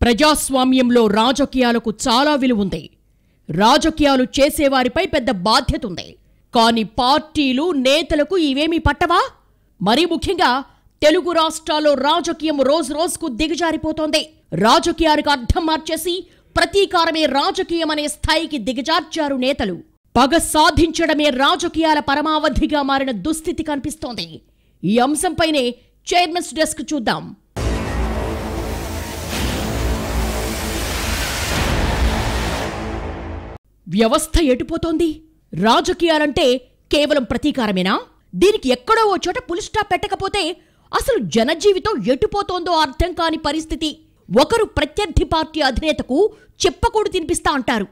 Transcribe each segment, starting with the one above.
ప్రజాస్వామ్యంలో రాజకీయాలకు చాలా విలువ ఉంది. రాజకీయాలు చేసేవారిపై పెద్ద బాధ్యత ఉంది. కానీ పార్టీలు నేతలకు ఇవేమీ పట్టవా? మరీ ముఖ్యంగా తెలుగు రాష్ట్రాల్లో రాజకీయం రోజురోజుకు దిగజారిపోతోంది. రాజకీయాలకు అర్థం మార్చేసి ప్రతీకారమే రాజకీయం అనే స్థాయికి దిగజార్చారు నేతలు. పగ సాధించడమే రాజకీయాల పరమావధిగా మారిన దుస్థితి కనిపిస్తోంది. ఈ అంశంపైనే చైర్మన్స్ డెస్క్ చూద్దాం. వ్యవస్థ ఎటుపోతోంది? రాజకీయాలంటే కేవలం ప్రతీకారమేనా? దీనికి ఎక్కడో ఓ చోట పులి స్టాప్ పెట్టకపోతే అసలు జనజీవితం ఎటుపోతోందో అర్థం కాని పరిస్థితి. ఒకరు ప్రత్యర్థి పార్టీ అధినేతకు చెప్పకూడు తినిపిస్తా అంటారు.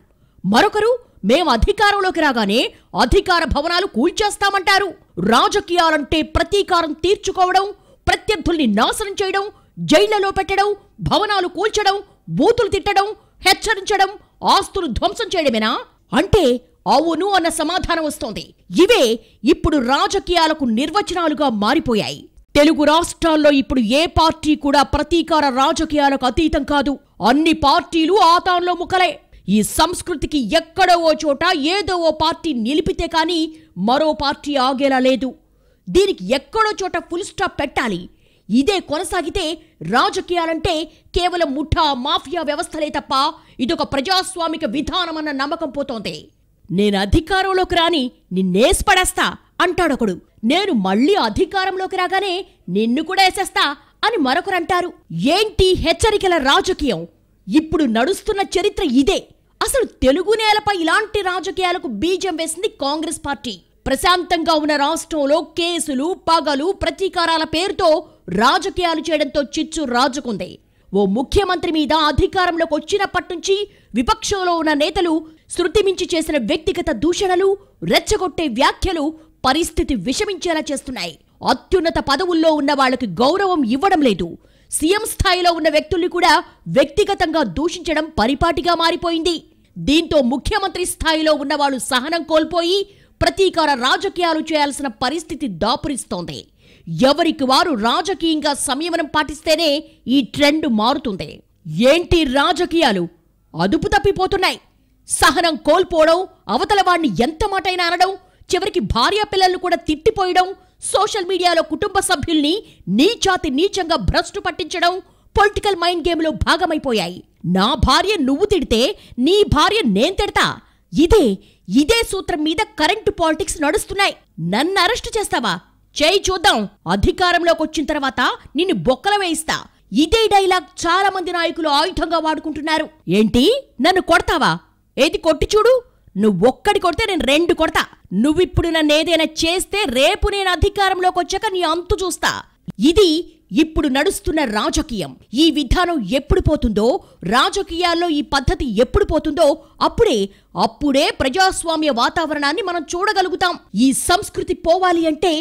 మరొకరు మేం అధికారంలోకి రాగానే అధికార భవనాలు కూల్చేస్తామంటారు. రాజకీయాలంటే ప్రతీకారం తీర్చుకోవడం, ప్రత్యర్థుల్ని నాశనం చేయడం, జైళ్లలో పెట్టడం, భవనాలు కూల్చడం, బూతులు తిట్టడం, హెచ్చరించడం, ఆస్తులు ధ్వంసం చేయడమేనా అంటే అవును అన్న సమాధానం వస్తోంది. ఇవే ఇప్పుడు రాజకీయాలకు నిర్వచనాలుగా మారిపోయాయి. తెలుగు రాష్ట్రాల్లో ఇప్పుడు ఏ పార్టీ కూడా ప్రతీకార రాజకీయాలకు అతీతం కాదు. అన్ని పార్టీలు ఆతాంలో ముక్కలే. ఈ సంస్కృతికి ఎక్కడో ఓ చోట ఏదో ఓ పార్టీ నిలిపితే కానీ మరో పార్టీ ఆగేలా లేదు. దీనికి ఎక్కడో చోట ఫుల్ స్టాప్ పెట్టాలి. ఇదే కొనసాగితే రాజకీయాలంటే కేవలం ముఠా మాఫియా వ్యవస్థలే తప్ప ఇదొక ప్రజాస్వామిక విధానమన్న నమ్మకం పోతోంది. నేను అధికారంలోకి రాని నిన్నేసిపడేస్తా అంటాడొకడు. నేను మళ్లీ అధికారంలోకి రాగానే నిన్ను కూడా వేసేస్తా అని మరొకరంటారు. ఏంటి హెచ్చరికల రాజకీయం? ఇప్పుడు నడుస్తున్న చరిత్ర ఇదే. అసలు తెలుగు నేలపై ఇలాంటి రాజకీయాలకు బీజం వేసింది కాంగ్రెస్ పార్టీ. ప్రశాంతంగా ఉన్న రాష్ట్రంలో కేసులు, పగలు, ప్రతీకారాల పేరుతో రాజకీయాలు చేయడంతో చిచ్చు రాజుకుంది. ఓ ముఖ్యమంత్రి మీద అధికారంలోకి వచ్చినప్పటి నుంచి విపక్షంలో ఉన్న నేతలు శృతిమించి చేసిన వ్యక్తిగత దూషణలు, రెచ్చగొట్టే వ్యాఖ్యలు పరిస్థితి విషమించేలా చేస్తున్నాయి. అత్యున్నత పదవుల్లో ఉన్న వాళ్లకు గౌరవం ఇవ్వడం లేదు. సీఎం స్థాయిలో ఉన్న వ్యక్తుల్ని కూడా వ్యక్తిగతంగా దూషించడం పరిపాటిగా మారిపోయింది. దీంతో ముఖ్యమంత్రి స్థాయిలో ఉన్నవాళ్లు సహనం కోల్పోయి ప్రతీకార రాజకీయాలు చేయాల్సిన పరిస్థితి దాపురిస్తోంది. ఎవరికి వారు రాజకీయంగా సంయమనం పాటిస్తేనే ఈ ట్రెండ్ మారుతుంది. ఏంటి రాజకీయాలు అదుపు తప్పిపోతున్నాయి. సహనం కోల్పోవడం, అవతల వాడిని ఎంత మాటైనా అనడం, చివరికి భార్యా పిల్లలను కూడా తిట్టిపోయడం, సోషల్ మీడియాలో కుటుంబ సభ్యుల్ని నీచాతి నీచంగా భ్రష్టు పట్టించడం పొలిటికల్ మైండ్ గేమ్లో భాగమైపోయాయి. నా భార్య నువ్వు తిడితే నీ భార్య నేను తిడతా, ఇదే సూత్రం మీద కరెంటు పాలిటిక్స్ నడుస్తున్నాయి. నన్ను అరెస్టు చేస్తావా? చేయి చూద్దాం. అధికారంలోకి వచ్చిన తర్వాత నిన్ను బొక్కల వేయిస్తా. ఇదే డైలాగ్ చాలా మంది నాయకులు ఆయుధంగా వాడుకుంటున్నారు. ఏంటి నన్ను కొడతావా? ఏది కొట్టి చూడు. నువ్వొక్కడి కొడితే నేను 2 కొడతా. నువ్విప్పుడు నన్నేదైనా చేస్తే రేపు నేను అధికారంలోకి వచ్చాక నీ అంతు చూస్తా. ఇది ఇప్పుడు నడుస్తున్న రాజకీయం. ఈ విధానం ఎప్పుడు పోతుందో, రాజకీయాల్లో ఈ పద్ధతి ఎప్పుడు పోతుందో అప్పుడే ప్రజాస్వామ్య వాతావరణాన్ని మనం చూడగలుగుతాం. ఈ సంస్కృతి పోవాలి అంటే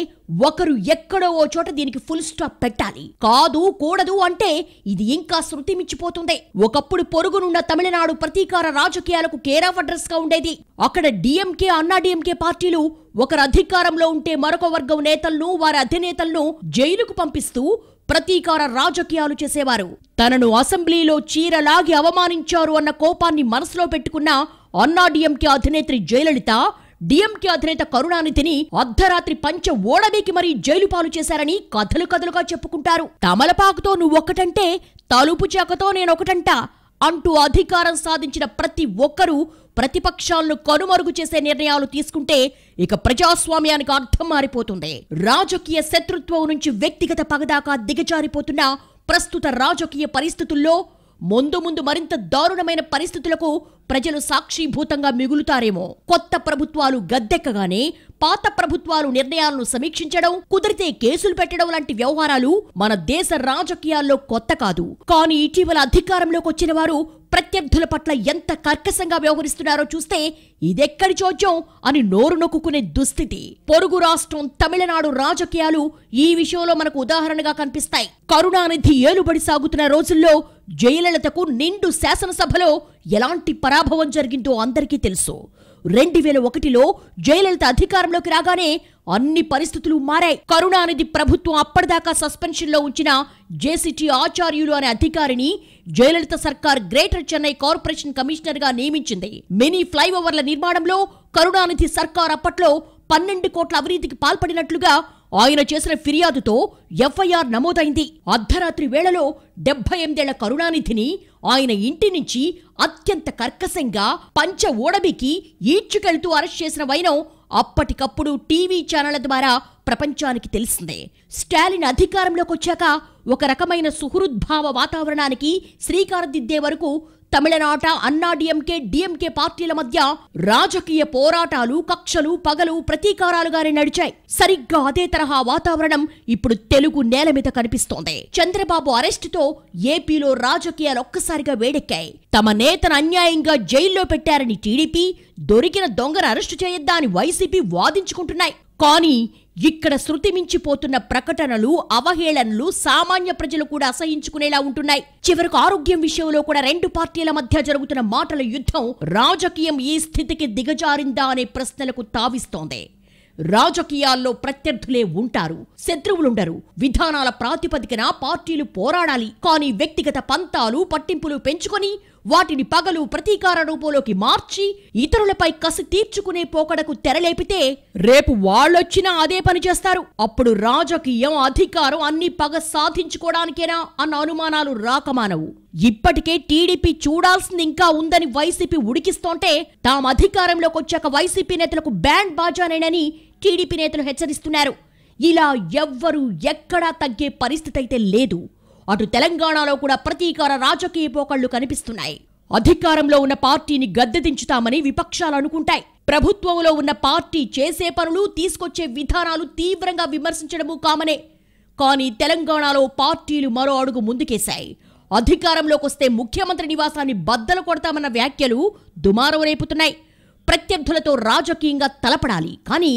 ఒకరు ఎక్కడో ఓ చోట దీనికి ఫుల్ స్టాప్ పెట్టాలి. కాదు కూడదు అంటే ఇది ఇంకా శృతి మించిపోతుంది. ఒకప్పుడు పొరుగునున్న తమిళనాడు ప్రతీకార రాజకీయాలకు కేర్ ఆఫ్ అడ్రస్ గా ఉండేది. అక్కడ డిఎంకే, అన్నా డిఎంకే పార్టీలు ఒకరు అధికారంలో ఉంటే మరొక వర్గం నేతలను, వారి అధినేతలను జైలుకు పంపిస్తూ ప్రతీకార రాజకీయాలు చేసేవారు. తనను అసెంబ్లీలో చీరలాగి అవమానించారు అన్న కోపాన్ని మనసులో పెట్టుకున్న అన్నా డిఎంకే అధినేత్రి జయలలిత, డిఎంకే అధినేత కరుణానిధిని అర్ధరాత్రి పంచ ఓడబేకి మరీ జైలు పాలు చేశారని కథలుగా చెప్పుకుంటారు. తమలపాకుతో నువ్వొక్కటంటే తలుపు చాకతో నేనొకటంట అంటూ అధికారం సాధించిన ప్రతి ఒక్కరూ ప్రతిపక్షాలను కనుమరుగు చేసే నిర్ణయాలు తీసుకుంటే ఇక ప్రజాస్వామ్యానికి అర్థం మారిపోతుంది. రాజకీయ శత్రుత్వం నుంచి వ్యక్తిగత పగదాకా దిగజారిపోతున్న ప్రస్తుత రాజకీయ పరిస్థితుల్లో ముందు మరింత దారుణమైన పరిస్థితులకు ప్రజలు సాక్షిభూతంగా మిగులుతారేమో. కొత్త ప్రభుత్వాలు గద్దెక్కగానే పాత ప్రభుత్వాలు నిర్ణయాలను సమీక్షించడం, కుదిరితే కేసులు పెట్టడం లాంటి వ్యవహారాలు మన దేశ రాజకీయాల్లో కొత్త కాదు. కానీ ఇటీవల అధికారంలోకి వచ్చిన వారు ప్రత్యర్థుల పట్ల ఎంత కర్కశంగా వ్యవహరిస్తున్నారో చూస్తే ఇదెక్కడి చోద్యం అని నోరు నొక్కునే దుస్థితి. పొరుగు రాష్ట్రం తమిళనాడు రాజకీయాలు ఈ విషయంలో మనకు ఉదాహరణగా కనిపిస్తాయి. కరుణానిధి ఏలుబడి సాగుతున్న రోజుల్లో జయలలితకు నిండు శాసనసభలో ఎలాంటి పరాభవం జరిగిందో అందరికీ తెలుసు. 2001లో జయలలిత అధికారంలోకి రాగానే అన్ని పరిస్థితులు మారాయి. కరుణానిధి ప్రభుత్వం అప్పటిదాకా సస్పెన్షన్లో ఉంచిన జేసీటీ ఆచార్యులు అనే అధికారిని జయలలిత సర్కార్ గ్రేటర్ చెన్నై కార్పొరేషన్ కమిషనర్ గా నియమించింది. మినీ ఫ్లైఓవర్ల నిర్మాణంలో కరుణానిధి సర్కార్ అప్పట్లో 12 కోట్ల అవినీతికి పాల్పడినట్లుగా ఆయన చేసిన ఫిర్యాదుతో ఎఫ్ఐఆర్ నమోదైంది. అర్ధరాత్రి వేళలో 78 ఏళ్ల కరుణానిధిని ఆయన ఇంటి నుంచి అత్యంత కర్కశంగా పంచ ఓడబికి ఈడ్చుకెళ్తూ అరెస్ట్ చేసిన వైనం అప్పటికప్పుడు టీవీ ఛానళ్ల ద్వారా ప్రపంచానికి తెలిసిందే. స్టాలిన్ అధికారంలోకి వచ్చాక ఒక రకమైన సుహృద్భావ వాతావరణానికి శ్రీకారం దిద్దే వరకు తమిళనాట అన్నాడీఎంకే డిఎంకే పార్టీల మధ్య రాజకీయ పోరాటాలు, కక్షలు, పగలు, ప్రతీకారాలుగానే నడిచాయి. సరిగ్గా అదే తరహా వాతావరణం ఇప్పుడు తెలుగు నేల మీద కనిపిస్తోంది. చంద్రబాబు అరెస్టుతో ఏపీలో రాజకీయాలు ఒక్కసారిగా వేడెక్కాయి. తమ నేతను అన్యాయంగా జైల్లో పెట్టారని టీడీపీ, దొరికిన దొంగను అరెస్టు చేయొద్దా అని వైసీపీ వాదించుకుంటున్నాయి. కానీ ఇక్కడ శృతి మించిపోతున్న ప్రకటనలు, అవహేళనలు సామాన్య ప్రజలు కూడా అసహించుకునేలా ఉంటున్నాయి. చివరకు ఆరోగ్యం విషయంలో కూడా రెండు పార్టీల మధ్య జరుగుతున్న మాటల యుద్ధం రాజకీయం ఈ స్థితికి దిగజారిందా అనే ప్రశ్నలకు తావిస్తోంది. రాజకీయాల్లో ప్రత్యర్థులే ఉంటారు, శత్రువులుండరు. విధానాల ప్రాతిపదికన పార్టీలు పోరాడాలి. కానీ వ్యక్తిగత పంతాలు, పట్టింపులు పెంచుకొని వాటిని పగలు, ప్రతీకార రూపంలోకి మార్చి ఇతరులపై కసి తీర్చుకునే పోకడకు తెరలేపితే రేపు వాళ్ళొచ్చినా అదే పని చేస్తారు. అప్పుడు రాజకీయం, అధికారం అన్ని పగ సాధించుకోవడానికేనా అన్న అనుమానాలు రాకమానవు. ఇప్పటికే టీడీపీ చూడాల్సింది ఇంకా ఉందని వైసీపీ ఉడికిస్తోంటే తాము అధికారంలోకి వచ్చాక వైసీపీ నేతలకు బ్యాండ్ బాజానేనని టీడీపీ నేతలు హెచ్చరిస్తున్నారు. ఇలా ఎవ్వరూ ఎక్కడా తగ్గే పరిస్థితి అయితే లేదు. అటు తెలంగాణలో కూడా ప్రతీకార రాజకీయ పోకళ్లు కనిపిస్తున్నాయి. అధికారంలో ఉన్న పార్టీని గద్దెదించుతామని విపక్షాలు అనుకుంటాయి. ప్రభుత్వంలో ఉన్న పార్టీ చేసే పనులు, తీసుకొచ్చే విధానాలు తీవ్రంగా విమర్శించడము కామనే. కానీ తెలంగాణలో పార్టీలు మరో అడుగు ముందుకేశాయి. అధికారంలోకి వస్తే ముఖ్యమంత్రి నివాసాన్ని బద్దలు కొడతామన్న వ్యాఖ్యలు దుమారం రేపుతున్నాయి. ప్రత్యర్థులతో రాజకీయంగా తలపడాలి, కానీ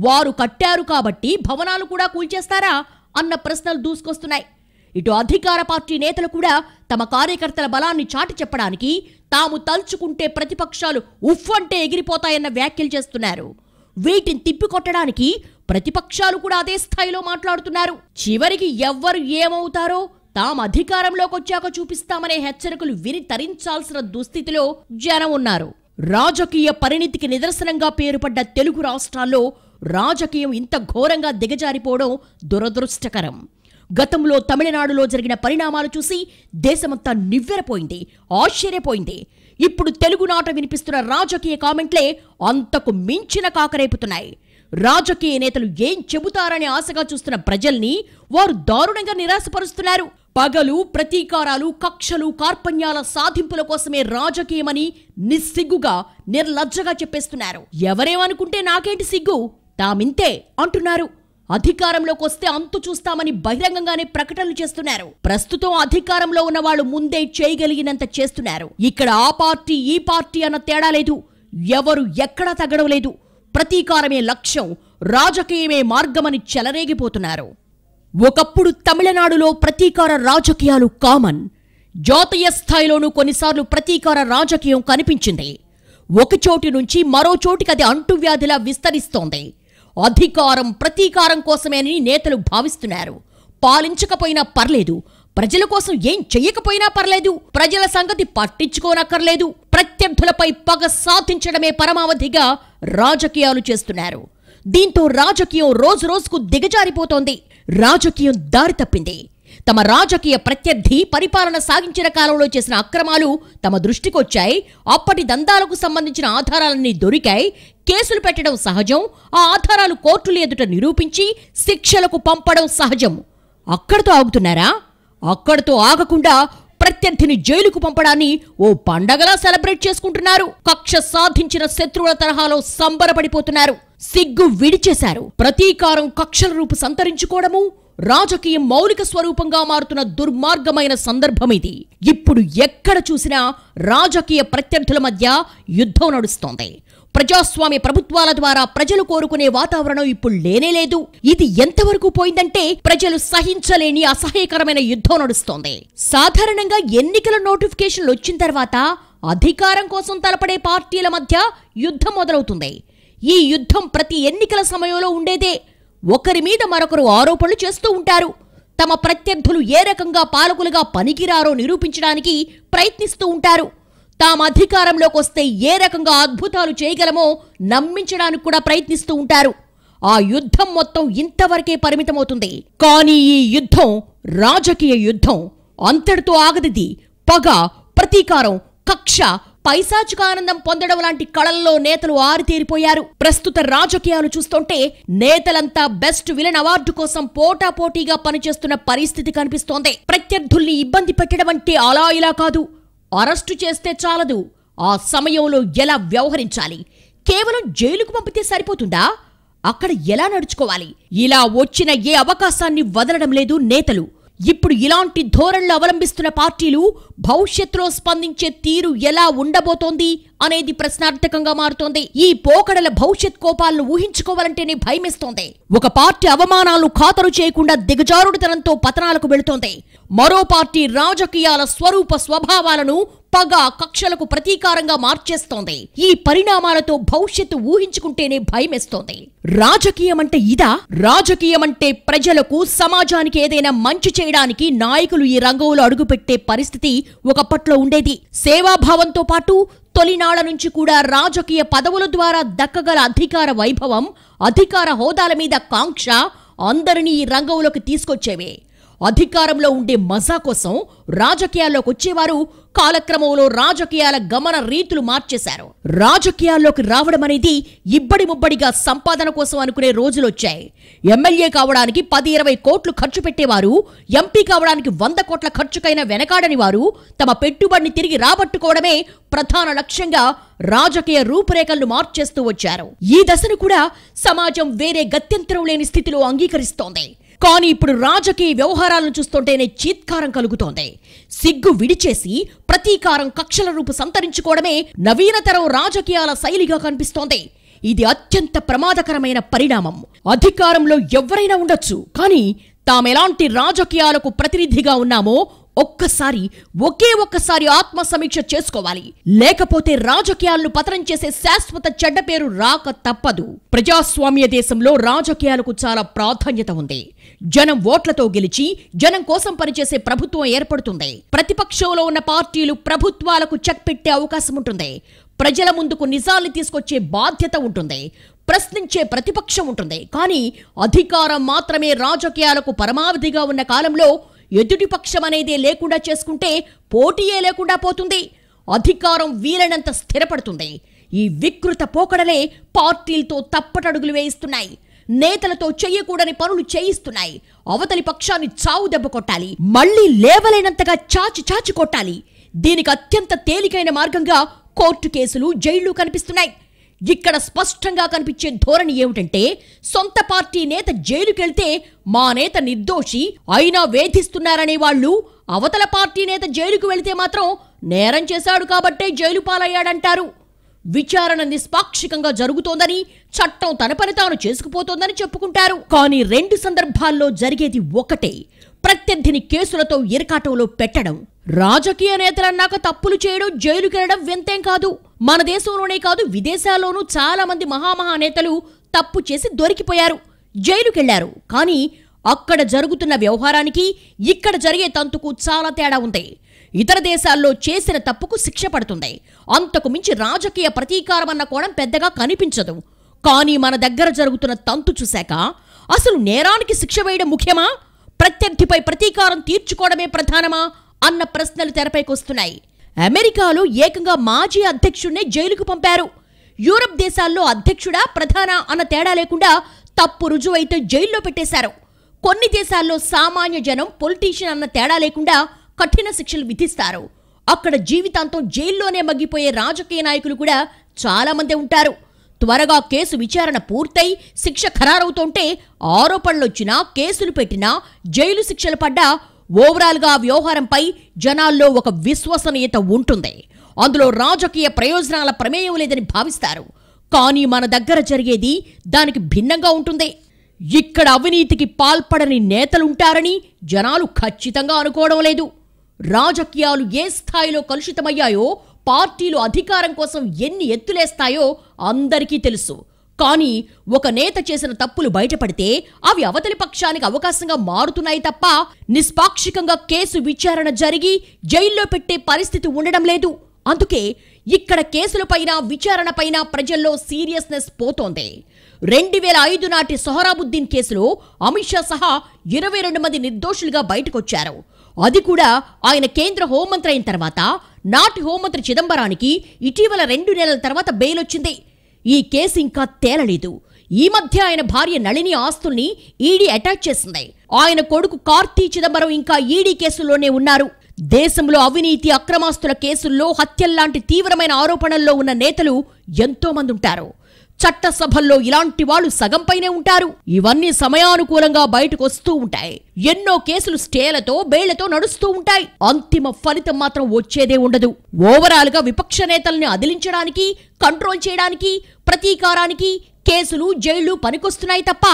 వారు కట్టారు కాబట్టి భవనాలు కూడా కూల్చేస్తారా అన్న ప్రశ్నలు దూసుకొస్తున్నాయి. ఇటు అధికార పార్టీ నేతలు కూడా తమ కార్యకర్తల బలాన్ని చాటి చెప్పడానికి తాము తలుచుకుంటే ప్రతిపక్షాలు ఉఫ్ అంటే ఎగిరిపోతాయన్న వ్యాఖ్యలు చేస్తున్నారు. వీటిని తిప్పికొట్టడానికి ప్రతిపక్షాలు కూడా అదే స్థాయిలో మాట్లాడుతున్నారు. చివరికి ఎవ్వరు ఏమవుతారో తాము అధికారంలోకి వచ్చాక చూపిస్తామనే హెచ్చరికలు విని తరించాల్సిన దుస్థితిలో జనం ఉన్నారు. రాజకీయ పరిణితికి నిదర్శనంగా పేరుపడ్డ తెలుగు రాష్ట్రాల్లో రాజకీయం ఇంత ఘోరంగా దిగజారిపోవడం దురదృష్టకరం. గతంలో తమిళనాడులో జరిగిన పరిణామాలు చూసి దేశమంతా నివ్వెరపోయింది, ఆశ్చర్యపోయింది. ఇప్పుడు తెలుగునాట వినిపిస్తున్న రాజకీయ కామెంట్లే అంతకు మించిన కాకరేపుతున్నాయి. రాజకీయ నేతలు ఏం చెబుతారని ఆశగా చూస్తున్న ప్రజల్ని వారు దారుణంగా నిరాశపరుస్తున్నారు. పగలు, ప్రతీకారాలు, కక్షలు, కార్పణ్యాల సాధింపుల కోసమే రాజకీయమని నిస్సిగ్గుగా, నిర్లజ్జగా చెప్పేస్తున్నారు. ఎవరేమనుకుంటే నాకేంటి సిగ్గు, తామింతే అంటున్నారు. అధికారంలోకి వస్తే అంతు చూస్తామని బహిరంగంగానే ప్రకటనలు చేస్తున్నారు. ప్రస్తుతం అధికారంలో ఉన్న వాళ్ళు ముందే చేయగలిగినంత చేస్తున్నారు. ఇక్కడ ఆ పార్టీ, ఈ పార్టీ అన్న తేడా లేదు. ఎవరు ఎక్కడా తగ్గడం లేదు. ప్రతీకారమే లక్ష్యం, రాజకీయమే మార్గమని చెలరేగిపోతున్నారు. ఒకప్పుడు తమిళనాడులో ప్రతీకార రాజకీయాలు కామన్. జాతీయ స్థాయిలోనూ కొన్నిసార్లు ప్రతీకార రాజకీయం కనిపించింది. ఒక చోటి నుంచి మరో చోటికి అది అంటువ్యాధిలా విస్తరిస్తోంది. అధికారం, ప్రతీకారం కోసమేనని నేతలు భావిస్తున్నారు. పాలించకపోయినా పర్లేదు, ప్రజల కోసం ఏం చెయ్యకపోయినా పర్లేదు, ప్రజల సంగతి పట్టించుకోనక్కర్లేదు, ప్రత్యర్థులపై పగ సాధించడమే పరమావధిగా రాజకీయాలు చేస్తున్నారు. దీంతో రాజకీయం రోజు రోజుకు దిగజారిపోతోంది. రాజకీయం దారి తప్పింది. తమ రాజకీయ ప్రత్యర్థి పరిపాలన సాగించిన కాలంలో చేసిన అక్రమాలు తమ దృష్టికొచ్చాయి. అప్పటి దందాలకు సంబంధించిన ఆధారాలన్నీ దొరికాయి. కేసులు పెట్టడం సహజం. ఆ ఆధారాలు కోర్టుల ఎదుట నిరూపించి శిక్షలకు పంపడం సహజం. అక్కడితో ఆగుతున్నారా? అక్కడితో ఆగకుండా ప్రత్యర్థిని జైలుకు పంపడాన్ని ఓ పండగలా సెలబ్రేట్ చేసుకుంటున్నారు. కక్ష సాధించిన శత్రువుల తరహాలో సంబరపడిపోతున్నారు. సిగ్గు విడిచేశారు. ప్రతీకారం కక్షల రూపు సంతరించుకోవడము రాజకీయం మౌలిక స్వరూపంగా మారుతున్న దుర్మార్గమైన సందర్భం ఇది. ఇప్పుడు ఎక్కడ చూసినా రాజకీయ ప్రత్యర్థుల మధ్య యుద్ధం నడుస్తోంది. ప్రజాస్వామ్య ప్రభుత్వాల ద్వారా ప్రజలు కోరుకునే వాతావరణం ఇప్పుడు లేనేలేదు. ఇది ఎంతవరకు పోయిందంటే ప్రజలు సహించలేని అసహ్యకరమైన యుద్ధం నడుస్తోంది. సాధారణంగా ఎన్నికల నోటిఫికేషన్లు వచ్చిన తర్వాత అధికారం కోసం తలపడే పార్టీల మధ్య యుద్ధం మొదలవుతుంది. ఈ యుద్ధం ప్రతి ఎన్నికల సమయంలో ఉండేదే. ఒకరి మీద మరొకరు ఆరోపణలు చేస్తూ ఉంటారు. తమ ప్రత్యర్థులు ఏ రకంగా పాలకులుగా పనికిరారో నిరూపించడానికి ప్రయత్నిస్తూ ఉంటారు. తాము అధికారంలోకి వస్తే ఏ రకంగా అద్భుతాలు చేయగలమో నమ్మించడానికి కూడా ప్రయత్నిస్తూ ఉంటారు. ఆ యుద్ధం మొత్తం ఇంతవరకే పరిమితమవుతుంది. కానీ ఈ యుద్ధం రాజకీయ యుద్ధం. అంతటితో ఆగదిది. పగ, ప్రతీకారం, కక్ష, పైశాచిక ఆనందం పొందడం లాంటి కళల్లో నేతలు ఆరితేరిపోయారు. ప్రస్తుత రాజకీయాలు చూస్తుంటే నేతలంతా బెస్ట్ విలన్ అవార్డు కోసం పోటాపోటీగా పనిచేస్తున్న పరిస్థితి కనిపిస్తోంది. ప్రత్యర్థుల్ని ఇబ్బంది పెట్టడం అంటే అలా ఇలా కాదు. అరెస్టు చేస్తే చాలదు. ఆ సమయంలో ఎలా వ్యవహరించాలి? కేవలం జైలుకు పంపితే సరిపోతుందా? అక్కడ ఎలా నడుచుకోవాలి? ఇలా వచ్చిన ఏ అవకాశాన్ని వదలడం లేదు నేతలు. ఇప్పుడు ఇలాంటి ధోరణులు అవలంబిస్తున్న పార్టీలు భవిష్యత్తులో స్పందించే తీరు ఎలా ఉండబోతోంది అనేది ప్రశ్నార్థకంగా మారుతోంది. ఈ పోకడల భవిష్యత్ కోపాలను ఊహించుకోవాలంటేనే భయమేస్తోంది. ఒక పార్టీ అవమానాలను ఖాతరు చేయకుండా దిగజారుడుతనంతో పతనాలకు వెళుతోంది. మరో పార్టీ రాజకీయాల స్వరూప స్వభావాలను పగ, కక్షలకు ప్రతీకారంగా మార్చేస్తోంది. ఈ పరిణామాలతో భవిష్యత్తు ఊహించుకుంటేనే భయమేస్తోంది. రాజకీయమంటే ఇదా? రాజకీయమంటే ప్రజలకు, సమాజానికి ఏదైనా మంచి చేయడానికి నాయకులు ఈ రంగంలో అడుగుపెట్టే పరిస్థితి ఒకప్పట్లో ఉండేది. సేవాభావంతో పాటు తొలినాళ్ల నుంచి కూడా రాజకీయ పదవుల ద్వారా దక్కగల అధికార వైభవం, అధికార హోదాల మీద కాంక్ష అందరినీ ఈ రంగంలోకి తీసుకొచ్చేవే. అధికారంలో ఉండే మజా కోసం రాజకీయాల్లోకి వచ్చేవారు కాలక్రమంలో రాజకీయాల గమన రీతులు మార్చేశారు. రాజకీయాల్లోకి రావడం అనేది ఇబ్బడి ముబ్బడిగా సంపాదన కోసం అనుకునే రోజులొచ్చాయి. ఎమ్మెల్యే కావడానికి 10-20 కోట్లు ఖర్చు పెట్టేవారు, ఎంపీ కావడానికి 100 కోట్ల ఖర్చుకైనా వెనకాడని వారు తమ పెట్టుబడిని తిరిగి రాబట్టుకోవడమే ప్రధాన లక్ష్యంగా రాజకీయ రూపురేఖలను మార్చేస్తూ వచ్చారు. ఈ దశను కూడా సమాజం వేరే గత్యంతరం లేని స్థితిలో అంగీకరిస్తోంది. కానీ ఇప్పుడు రాజకీయ వ్యవహారాలను చూస్తుంటేనే చీత్కారం కలుగుతోంది. సిగ్గు విడిచేసి ప్రతీకారం, కక్షల రూపు సంతరించుకోవడమే నవీనతరం రాజకీయాల శైలిగా కనిపిస్తోంది. ఇది అత్యంత ప్రమాదకరమైన పరిణామం. అధికారంలో ఎవరైనా ఉండొచ్చు, కానీ తామెలాంటి రాజకీయాలకు ప్రతినిధిగా ఉన్నామో ఒకే ఒక్కసారి ఆత్మ సమీక్ష చేసుకోవాలి. లేకపోతే రాజకీయాలను పతనం చేసే శాశ్వత చెడ్డ పేరు రాక తప్పదు. ప్రజాస్వామ్య దేశంలో రాజకీయాలకు చాలా ప్రాధాన్యత ఉంది. జనం ఓట్లతో గెలిచి జనం కోసం పనిచేసే ప్రభుత్వం ఏర్పడుతుంది. ప్రతిపక్షంలో ఉన్న పార్టీలు ప్రభుత్వాలకు చెక్ పెట్టే అవకాశం ఉంటుంది. ప్రజల ముందుకు నిజాల్ని తీసుకొచ్చే బాధ్యత ఉంటుంది. ప్రశ్నించే ప్రతిపక్షం ఉంటుంది. కానీ అధికారం మాత్రమే రాజకీయాలకు పరమావధిగా ఉన్న కాలంలో ఎదుటిపక్షం అనేదే లేకుండా చేసుకుంటే పోటీయే లేకుండా పోతుంది. అధికారం వీలైనంత స్థిరపడుతుంది. ఈ వికృత పోకడలే పార్టీలతో తప్పటడుగులు వేయిస్తున్నాయి. నేతలతో చెయ్యకూడని పనులు చేయిస్తున్నాయి. అవతలి పక్షాన్ని చావు దెబ్బ కొట్టాలి, మళ్లీ లేవలేనంతగా చాచి కొట్టాలి. దీనికి అత్యంత తేలికైన మార్గంగా కోర్టు కేసులు, జైళ్లు కనిపిస్తున్నాయి. ఇక్కడ స్పష్టంగా కనిపించే ధోరణి ఏమిటంటే, సొంత పార్టీ నేత జైలుకెళ్తే మా నేత నిర్దోషి అయినా వేధిస్తున్నారనే వాళ్ళు, అవతల పార్టీ నేత జైలుకు వెళితే మాత్రం నేరం చేశాడు కాబట్టే జైలు పాలయ్యాడంటారు. విచారణ నిష్పాక్షికంగా జరుగుతోందని, చట్టం తన పని తాను చేసుకుపోతోందని చెప్పుకుంటారు. కానీ 2 సందర్భాల్లో జరిగేది ఒకటే. ప్రత్యర్థిని కేసులతో ఇరకాటంలో పెట్టడం. రాజకీయ నేతలన్నాక తప్పులు చేయడం, జైలుకెళ్లడం వింతేం కాదు. మన దేశంలోనే కాదు, విదేశాల్లోనూ చాలా మంది మహానేతలు తప్పు చేసి దొరికిపోయారు, జైలుకెళ్లారు. కానీ అక్కడ జరుగుతున్న వ్యవహారానికి ఇక్కడ జరిగే తంతుకు చాలా తేడా ఉంది. ఇతర దేశాల్లో చేసిన తప్పుకు శిక్ష పడుతుంది. అంతకు మించి రాజకీయ ప్రతీకారం అన్న కోణం పెద్దగా కనిపించదు. కానీ మన దగ్గర జరుగుతున్న తంతు చూశాక అసలు నేరానికి శిక్ష వేయడం ముఖ్యమా, ప్రత్యర్థిపై ప్రతీకారం తీర్చుకోవడమే ప్రధానమా అన్న ప్రశ్నలు తెరపైకొస్తున్నాయి. అమెరికాలో ఏకంగా మాజీ అధ్యక్షుడినే జైలుకు పంపారు. యూరప్ దేశాల్లో అధ్యక్షుడా ప్రధాన అన్న తేడా లేకుండా తప్పు రుజువైతే జైల్లో పెట్టేశారు. కొన్ని దేశాల్లో సామాన్య జనం, పొలిటీషియన్ అన్న తేడా లేకుండా కఠిన శిక్షలు విధిస్తారు. అక్కడ జీవితాంతం జైల్లోనే మగ్గిపోయే రాజకీయ నాయకులు కూడా చాలా మంది ఉంటారు. త్వరగా కేసు విచారణ పూర్తయి శిక్ష ఖరారవుతుంటే ఆరోపణలొచ్చినా, కేసులు పెట్టినా, జైలు శిక్షలు పడ్డా ఓవరాల్గా వ్యవహారంపై జనాల్లో ఒక విశ్వసనీయత ఉంటుంది. అందులో రాజకీయ ప్రయోజనాల ప్రమేయం లేదని భావిస్తారు. కానీ మన దగ్గర జరిగేది దానికి భిన్నంగా ఉంటుంది. ఇక్కడ అవినీతికి పాల్పడని నేతలుంటారని జనాలు ఖచ్చితంగా అనుకోవడం లేదు. రాజకీయాలు ఏ స్థాయిలో కలుషితమయ్యాయో, పార్టీలు అధికారం కోసం ఎన్ని ఎత్తులేస్తాయో అందరికీ తెలుసు. కానీ ఒక నేత చేసిన తప్పులు బయటపడితే అవి అవతలి పక్షానికి అవకాశంగా మారుతున్నాయి తప్ప నిష్పాక్షికంగా కేసు విచారణ జరిగి జైల్లో పెట్టే పరిస్థితి ఉండడం లేదు. అందుకే ఇక్కడ కేసులపైన విచారణపైన ప్రజల్లో సీరియస్నెస్ పోతోంది. 2005 నాటి సొహరాబుద్దీన్ కేసులో అమిత్ షా సహా 22 మంది నిర్దోషులుగా బయటకొచ్చారు. అది కూడా ఆయన కేంద్ర హోంమంత్రి అయిన తర్వాత. నాటి హోంమంత్రి చిదంబరానికి ఇటీవల 2 నెలల తర్వాత బెయిల్ వచ్చింది. ఈ కేసు ఇంకా తేలలేదు. ఈ మధ్య ఆయన భార్య నళిని ఆస్తుల్ని ఈడీ అటాచ్ చేసింది. ఆయన కొడుకు కార్తీ చిదంబరం ఇంకా ఈడీ కేసుల్లోనే ఉన్నారు. దేశంలో అవినీతి అక్రమాస్తుల కేసుల్లో, హత్యల్లాంటి తీవ్రమైన ఆరోపణల్లో ఉన్న నేతలు ఎంతో మంది ఉంటారు. చట్టసభల్లో ఇలాంటి వాళ్ళు సగంపైనే ఉంటారు. ఇవన్నీ సమయానుకూలంగా బయటకు వస్తూ ఉంటాయి. ఎన్నో కేసులు స్టేలతో, బెయిళ్లతో నడుస్తూ ఉంటాయి. అంతిమ ఫలితం మాత్రం వచ్చేదే ఉండదు. ఓవరాల్ గా విపక్ష నేతల్ని అదిలించడానికి, కంట్రోల్ చేయడానికి, ప్రతీకారానికి కేసులు, జైళ్లు పనికొస్తున్నాయి తప్ప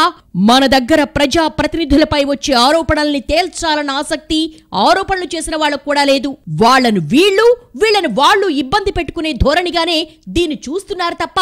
మన దగ్గర ప్రజా ప్రతినిధులపై వచ్చే ఆరోపణల్ని తేల్చాలన్న ఆసక్తి ఆరోపణలు చేసిన వాళ్ళకు కూడా లేదు. వాళ్లను వీళ్లు, వీళ్లను వాళ్లు ఇబ్బంది పెట్టుకునే ధోరణిగానే దీన్ని చూస్తున్నారు తప్ప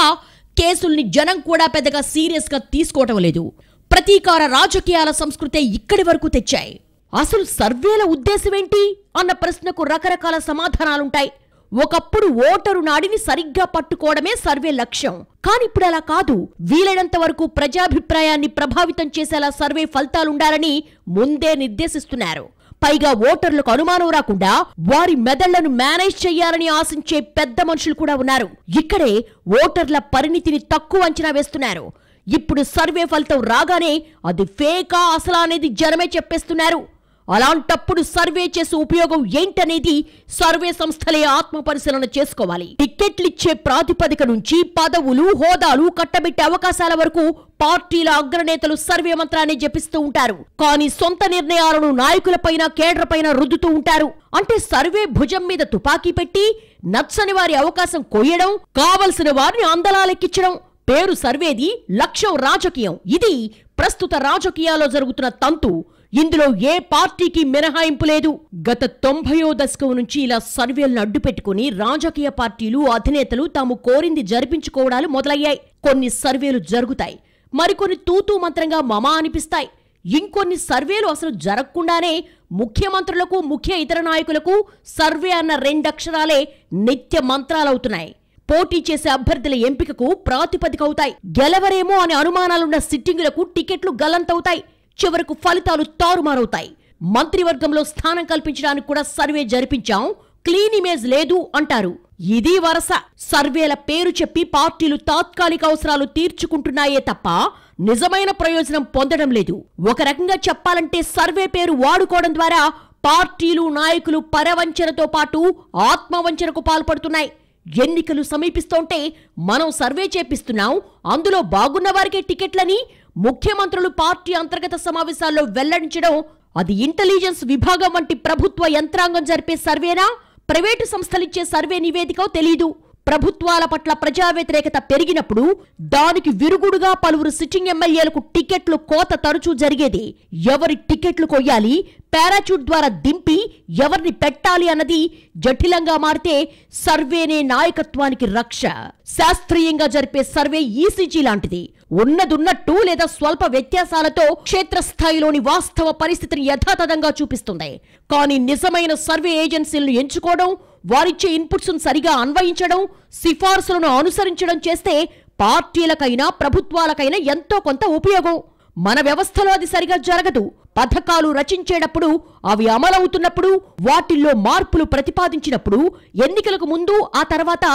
కేసుల్ని జనం కూడా పెద్దగా సీరియస్ గా తీసుకోవటం లేదు. ప్రతీకార రాజకీయాల సంస్కృతే ఇక్కడి వరకు తెచ్చాయి. అసలు సర్వేల ఉద్దేశమేంటి అన్న ప్రశ్నకు రకరకాల సమాధానాలుంటాయి. ఒకప్పుడు ఓటరు నాడిని సరిగ్గా పట్టుకోవడమే సర్వే లక్ష్యం. కానిప్పుడు అలా కాదు. వీలైనంత వరకు ప్రజాభిప్రాయాన్ని ప్రభావితం చేసేలా సర్వే ఫలితాలుండాలని ముందే నిర్దేశిస్తున్నారు. పైగా ఓటర్లకు అనుమానం రాకుండా వారి మెదళ్లను మేనేజ్ చెయ్యాలని ఆశించే పెద్ద మనుషులు కూడా ఉన్నారు. ఇక్కడే ఓటర్ల పరిణితిని తక్కువ అంచనా వేస్తున్నారు. ఇప్పుడు సర్వే ఫలితం రాగానే అది ఫేకా అసలా అనేది జనమే చెప్పేస్తున్నారు. అలాంటప్పుడు సర్వే చేసే ఉపయోగం ఏంటనేది సర్వే సంస్థలే ఆత్మ పరిశీలన చేసుకోవాలి. టిక్కెట్లిచ్చే ప్రాతిపదిక నుంచి పదవులు, హోదాలు కట్టబెట్టే అవకాశాల వరకు పార్టీల అగ్రనేతలు సర్వే మంత్రాన్ని జపిస్తూ ఉంటారు. కానీ సొంత నిర్ణయాలను నాయకులపైన, కేడర్పైన రుద్దుతూ ఉంటారు. అంటే సర్వే భుజం మీద తుపాకీ పెట్టి నచ్చని వారి అవకాశం కొయ్యడం, కావలసిన వారిని అందలాలెక్కించడం. పేరు సర్వేది, లక్ష్యం రాజకీయం. ఇది ప్రస్తుత రాజకీయాల్లో జరుగుతున్న తంతు. ఇందులో ఏ పార్టీకి మినహాయింపు లేదు. గత 90వ దశకం నుంచి ఇలా సర్వేలను అడ్డుపెట్టుకుని రాజకీయ పార్టీలు, అధినేతలు తాము కోరింది జరిపించుకోవడాలు మొదలయ్యాయి. కొన్ని సర్వేలు జరుగుతాయి, మరికొన్ని తూతూ మంత్రంగా మమా అనిపిస్తాయి. ఇంకొన్ని సర్వేలు అసలు జరగకుండానే ముఖ్యమంత్రులకు, ముఖ్య ఇతర నాయకులకు సర్వే అన్న 2 అక్షరాలే నిత్య మంత్రాలవుతున్నాయి. పోటీ చేసే అభ్యర్థుల ఎంపికకు ప్రాతిపదిక అవుతాయి. గెలవరేమో అనే అనుమానాలున్న సిట్టింగులకు టికెట్లు గల్లంతవుతాయి. చివరకు ఫలితాలు తారుమారవుతాయి. మంత్రివర్గంలో స్థానం కల్పించడానికి కూడా సర్వే జరిపించాం, క్లీన్ ఇమేజ్ లేదు అంటారు. ఇది వరస. సర్వేల పేరు చెప్పి పార్టీలు తాత్కాలిక అవసరాలు తీర్చుకుంటున్నాయే తప్ప నిజమైన ప్రయోజనం పొందడం లేదు. ఒక రకంగా చెప్పాలంటే సర్వే పేరు వాడుకోవడం ద్వారా పార్టీలు, నాయకులు పరవంచనతో పాటు ఆత్మవంచనకు పాల్పడుతున్నాయి. ఎన్నికలు సమీపిస్తుంటే మనం సర్వే చేపిస్తున్నాం, అందులో బాగున్న వారికే టికెట్లని ముఖ్యమంత్రులు పార్టీ అంతర్గత సమావేశాల్లో వెల్లడించడం, అది ఇంటెలిజెన్స్ విభాగం వంటి ప్రభుత్వ యంత్రాంగం జరిపే సర్వేనా, ప్రైవేటు సంస్థలిచ్చే సర్వే నివేదికో తెలీదు. ప్రభుత్వాల పట్ల ప్రజా వ్యతిరేకత పెరిగినప్పుడు దానికి విరుగుడుగా పలువురు సిట్టింగ్ ఎమ్మెల్యేలకు టికెట్లు కోత తరచూ జరిగేది. ఎవరి టికెట్లు కొయ్యాలి, పారాచూట్ ద్వారా దింపి ఎవరిని పెట్టాలి అన్నది జటిలంగా మారితే సర్వేనే నాయకత్వానికి రక్ష. శాస్త్రీయంగా జరిపే సర్వే ఈసీజీ లాంటిది. ఉన్నదున్నట్టు లేదా స్వల్ప వ్యత్యాసాలతో క్షేత్రస్థాయిలోని వాస్తవ పరిస్థితిని యథాతథంగా చూపిస్తుంది. కానీ నిజమైన సర్వే ఏజెన్సీలను ఎంచుకోవడం, వారిచ్చే ఇన్పుట్స్ సరిగా అన్వయించడం, సిఫార్సులను అనుసరించడం చేస్తే పార్టీలకైనా ప్రభుత్వాలకైనా ఎంతో కొంత ఉపయోగం. మన వ్యవస్థలో అది సరిగా జరగదు. పథకాలు రచించేటప్పుడు, అవి అమలవుతున్నప్పుడు, వాటిల్లో మార్పులు ప్రతిపాదించినప్పుడు, ఎన్నికలకు ముందు ఆ తర్వాత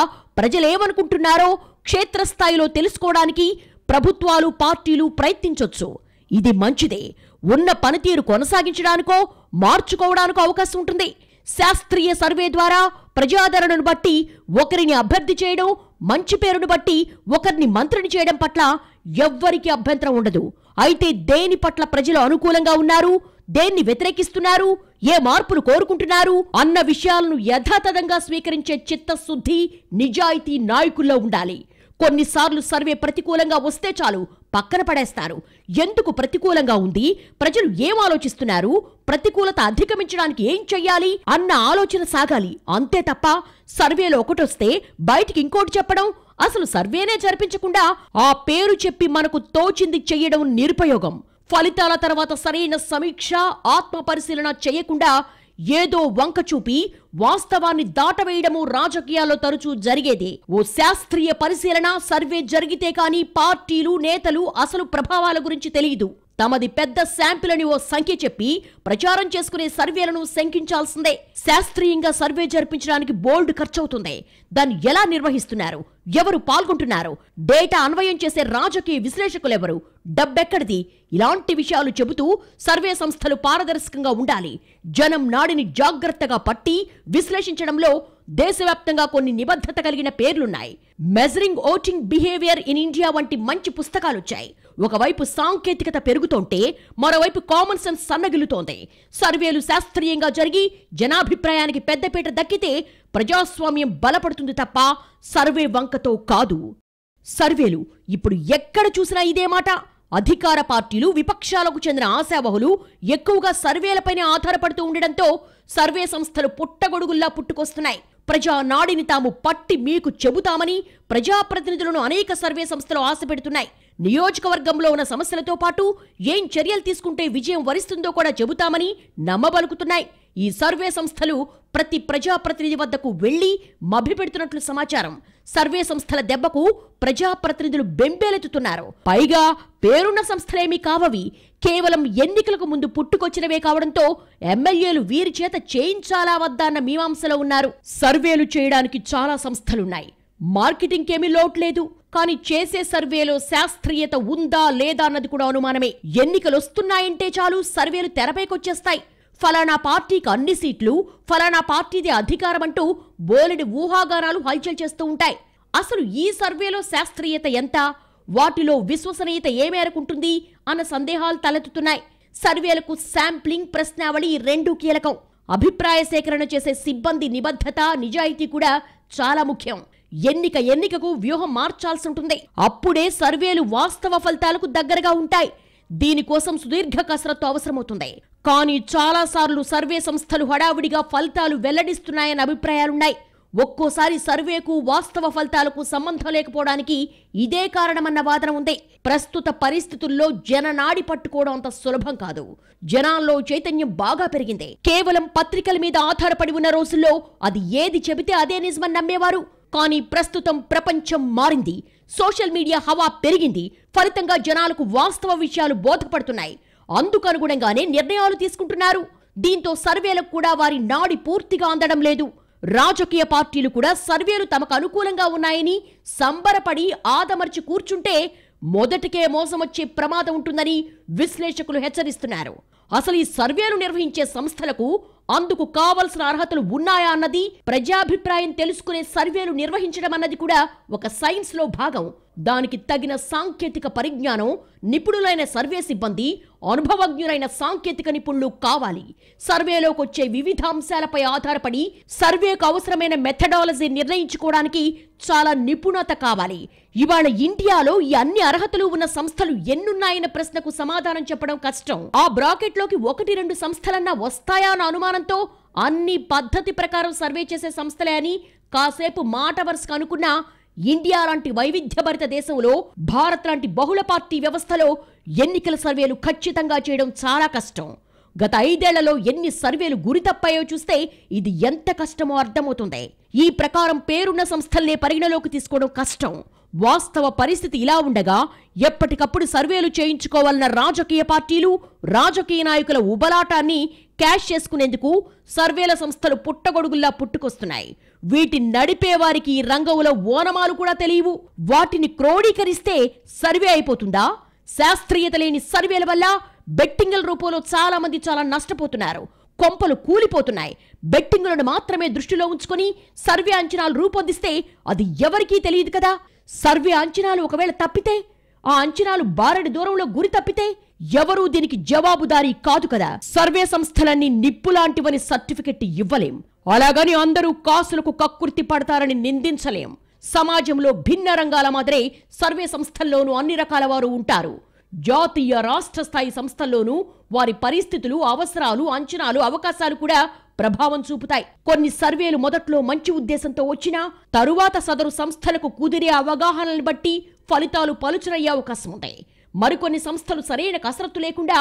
ప్రజలేమనుకుంటున్నారో క్షేత్రస్థాయిలో తెలుసుకోవడానికి ప్రభుత్వాలు, పార్టీలు ప్రయత్నించొచ్చు. ఇది మంచిదే. ఉన్న పనితీరు కొనసాగించడానికో మార్చుకోవడానికో అవకాశం ఉంటుంది. శాస్త్రీయ సర్వే ద్వారా ప్రజాదరణను బట్టి ఒకరిని అభ్యర్థి చేయడం, మంచి పేరును బట్టి ఒకరిని మంత్రిని చేయడం పట్ల ఎవ్వరికి అభ్యంతరం ఉండదు. అయితే దేని పట్ల ప్రజలు అనుకూలంగా ఉన్నారు, దేన్ని వ్యతిరేకిస్తున్నారు, ఏ మార్పులు కోరుకుంటున్నారు అన్న విషయాలను యథాతథంగా స్వీకరించే చిత్తశుద్ధి, నిజాయితీ నాయకుల్లో ఉండాలి. కొన్నిసార్లు సర్వే ప్రతికూలంగా వస్తే చాలు పక్కన పడేస్తారు. ఎందుకు ప్రతికూలంగా ఉంది, ప్రజలు ఏం ఆలోచిస్తున్నారు, ప్రతికూలత అధిగమించడానికి ఏం చెయ్యాలి అన్న ఆలోచన సాగాలి. అంతే తప్ప సర్వేలో ఒకటొస్తే బయటికి ఇంకోటి చెప్పడం, అసలు సర్వేనే జరిపించకుండా ఆ పేరు చెప్పి మనకు తోచింది చెయ్యడం నిరుపయోగం. ఫలితాల తర్వాత సరైన సమీక్ష, ఆత్మ పరిశీలన చేయకుండా ఏదో వంక చూపి వాస్తవాన్ని దాటవేయడము రాజకీయాల్లో తరచూ జరిగేదే. ఓ శాస్త్రీయ పరిశీలన, సర్వే జరిగితే కానీ పార్టీలు, నేతలు అసలు ప్రభావాల గురించి తెలియదు. తమది పెద్ద శాంపిల్ అని ఓ సంఖ్య చెప్పి ప్రచారం చేసుకునే సర్వేలను శంకించాల్సిందే. శాస్త్రీయంగా సర్వే జరిపించడానికి బోల్డ్ ఖర్చవుతుంది. దాన్ని ఎలా నిర్వహిస్తున్నారు, ఎవరు పాల్గొంటున్నారు, డేటా అన్వయం చేసే రాజకీయ విశ్లేషకులెవరు, డబ్బెక్కడిది, ఇలాంటి విషయాలు చెబుతూ సర్వే సంస్థలు పారదర్శకంగా ఉండాలి. జనం నాడిని జాగ్రత్తగా పట్టి విశ్లేషించడంలో దేశవ్యాప్తంగా కొన్ని నిబద్ధత కలిగిన పేర్లున్నాయి. Measuring voting behaviour in India వంటి మంచి పుస్తకాలొచ్చాయి. ఒకవైపు సాంకేతికత పెరుగుతోంటే మరోవైపు కామన్ సెన్స్ సన్నగిల్లుతోంది. సర్వేలు శాస్త్రీయంగా జరిగి జనాభిప్రాయానికి పెద్దపీట దక్కితే ప్రజాస్వామ్యం బలపడుతుంది తప్ప సర్వే వంకతో కాదు. సర్వేలు ఇప్పుడు ఎక్కడ చూసినా ఇదే మాట. అధికార పార్టీలు, విపక్షాలకు చెందిన ఆశావహులు ఎక్కువగా సర్వేలపైనే ఆధారపడుతూ ఉండడంతో సర్వే సంస్థలు పుట్టగొడుగుల్లా పుట్టుకొస్తున్నాయి. ప్రజా నాడిని తాము పట్టి మీకు చెబుతామని ప్రజాప్రతినిధులను అనేక సర్వే సంస్థలు ఆశ పెడుతున్నాయి. నియోజకవర్గంలో ఉన్న సమస్యలతో పాటు ఏం చర్యలు తీసుకుంటే విజయం వరిస్తుందో కూడా చెబుతామని నమ్మబలుకుతున్నాయి. ఈ సర్వే సంస్థలు ప్రతి ప్రజాప్రతినిధి వద్దకు వెళ్లి మభ్యపెడుతున్నట్లు సమాచారం. సర్వే సంస్థల దెబ్బకు ప్రజాప్రతినిధులు బెంబేలెత్తుతున్నారు. పైగా పేరున్న సంస్థలేమీ కావవి, కేవలం ఎన్నికలకు ముందు పుట్టుకొచ్చినవే కావడంతో ఎమ్మెల్యేలు వీరి చేత చేయించాలా వద్దా అన్న మీమాంసలో ఉన్నారు. సర్వేలు చేయడానికి చాలా సంస్థలున్నాయి, మార్కెటింగ్ కేమీ లోట్లేదు. కానీ చేసే సర్వేలో శాస్త్రీయత ఉందా లేదా అన్నది కూడా అనుమానమే. ఎన్నికలొస్తున్నాయంటే చాలు సర్వేలు తెరపైకొచ్చేస్తాయి. ఫలానా పార్టీకి అన్ని సీట్లు, ఫలానా పార్టీదే అధికారం అంటూ బోలెడు ఊహాగానాలు హల్చల్ చేస్తూ ఉంటాయి. అసలు ఈ సర్వేలో శాస్త్రీయత ఎంత, వాటిలో విశ్వసనీయత ఏ మేరకుంటుంది అన్న సందేహాలు తలెత్తుతున్నాయి. సర్వేలకు శాంప్లింగ్, ప్రశ్నావళి రెండూ కీలకం. అభిప్రాయ సేకరణ చేసే సిబ్బంది నిబద్ధత, నిజాయితీ కూడా చాలా ముఖ్యం. ఎన్నికకు వ్యూహం మార్చాల్సి ఉంటుంది. అప్పుడే సర్వేలు వాస్తవ ఫలితాలకు దగ్గరగా ఉంటాయి. దీనికోసం సుదీర్ఘ కసరత్తు అవసరమవుతుంది. కానీ చాలాసార్లు సర్వే సంస్థలు హడావుడిగా ఫలితాలు వెల్లడిస్తున్నాయన్న అభిప్రాయాలున్నాయి. ఒక్కోసారి సర్వేకు వాస్తవ ఫలితాలకు సంబంధం లేకపోవడానికి ఇదే కారణమన్న వాదన ఉంది. ప్రస్తుత పరిస్థితుల్లో జననాడి పట్టుకోవడం అంత సులభం కాదు. జనాల్లో చైతన్యం బాగా పెరిగింది. కేవలం పత్రికల మీద ఆధారపడి ఉన్న రోజుల్లో అది ఏది చెబితే అదే నిజమని నమ్మేవారు. కానీ ప్రస్తుతం ప్రపంచం మారింది. సోషల్ మీడియా హవా పెరిగింది. ఫలితంగా జనాలకు వాస్తవ విషయాలు బోధపడుతున్నాయి. అందుకనుగుణంగానే నిర్ణయాలు తీసుకుంటున్నారు. దీంతో సర్వేలకు కూడా వారి నాడి పూర్తిగా అందడం లేదు. రాజకీయ పార్టీలు కూడా సర్వేలు తమకు అనుకూలంగా ఉన్నాయని సంబరపడి ఆదమర్చి కూర్చుంటే మొదటికే మోసమొచ్చే ప్రమాదం ఉంటుందని విశ్లేషకులు హెచ్చరిస్తున్నారు. అసలు ఈ సర్వేలు నిర్వహించే సంస్థలకు అందుకు కావలసిన అర్హతలు ఉన్నాయా అన్నది, ప్రజాభిప్రాయం తెలుసుకునే సర్వేలు నిర్వహించడం అన్నది కూడా ఒక సైన్స్ లో భాగం. దానికి తగిన సాంకేతిక పరిజ్ఞానం, నిపుణులైన సర్వే సిబ్బంది, అనుభవజ్ఞులైన సాంకేతిక నిపుణులు కావాలి. సర్వేలోకి వచ్చే వివిధ అంశాలపై ఆధారపడి సర్వేకు అవసరమైన మెథడాలజీ నిర్ణయించుకోవడానికి చాలా నిపుణత కావాలి. ఇవాళ ఇండియాలో ఈ అన్ని అర్హతలు ఉన్న సంస్థలు ఎన్నున్నాయన్న ప్రశ్నకు సమాధానం చెప్పడం కష్టం. ఆ బ్రాకెట్లోకి 1-2 సంస్థలన్నా వస్తాయా అన్న అనుమానంతో అన్ని పద్ధతి ప్రకారం సర్వే చేసే సంస్థలే అని కాసేపు మాట వరుసకు అనుకున్నా ఇండియా లాంటి వైవిధ్యభరిత దేశంలో, భారత్ లాంటి బహుళ పార్టీ వ్యవస్థలో ఎన్నికల సర్వేలు ఖచ్చితంగా చేయడం చాలా కష్టం. గత 5 ఏళ్లలో ఎన్ని సర్వేలు గురితప్పాయో చూస్తే ఇది ఎంత కష్టమో అర్థమవుతుంది. ఈ ప్రకారం పేరున్న సంస్థల్నే పరిగణలోకి తీసుకోవడం కష్టం. వాస్తవ పరిస్థితి ఇలా ఉండగా ఎప్పటికప్పుడు సర్వేలు చేయించుకోవాలన్న రాజకీయ పార్టీలు, రాజకీయ నాయకుల ఉబలాటాన్ని క్యాష్ చేసుకునేందుకు సర్వేల సంస్థలు పుట్టగొడుగుల్లా పుట్టుకొస్తున్నాయి. వీటిని నడిపేవారికి ఈ రంగంలో ఓనమాలు కూడా తెలియవు. వాటిని క్రోడీకరిస్తే సర్వే అయిపోతుందా? శాస్త్రీయత లేని సర్వేల వల్ల బెట్టింగుల రూపంలో చాలా మంది చాలా నష్టపోతున్నారు. కొంపలు కూలిపోతున్నాయి. బెట్టింగులను మాత్రమే దృష్టిలో ఉంచుకొని సర్వే అంచనాలు రూపొందిస్తే అది ఎవరికీ తెలియదు కదా. సర్వే అంచనాలు ఒకవేళ తప్పితే, ఆ అంచనాలు బారెడు దూరంలో గురి తప్పితే ఎవరూ దీనికి జవాబుదారీ కాదు కదా. సర్వే సంస్థలన్నీ నిప్పులాంటివని సర్టిఫికెట్ ఇవ్వలేం. అలాగని అందరూ కాసులకు కక్కుర్తి పడతారని నిందించలేం. సమాజంలో భిన్న రంగాల మాదిరే సర్వే సంస్థల్లోనూ అన్ని రకాల వారు ఉంటారు. జాతీయ రాష్ట్ర స్థాయి సంస్థల్లోనూ వారి పరిస్థితులు, అవసరాలు, అంచనాలు, అవకాశాలు కూడా ప్రభావం చూపుతాయి. కొన్ని సర్వేలు మొదట్లో మంచి ఉద్దేశంతో వచ్చినా తరువాత సదరు సంస్థలకు కుదిరే అవగాహనలను బట్టి ఫలితాలు పలుచనయ్యే అవకాశం ఉంటాయి. మరికొన్ని సంస్థలు సరైన కసరత్తు లేకుండా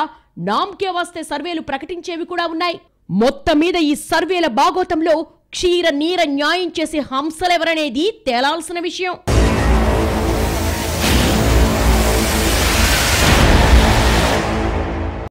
నామకే వాస్తే సర్వేలు ప్రకటించేవి కూడా ఉన్నాయి. మొత్తం మీద ఈ సర్వేల బాగోతంలో క్షీర నీర న్యాయం చేసే హంసలెవరనేది తేలాల్సిన విషయం.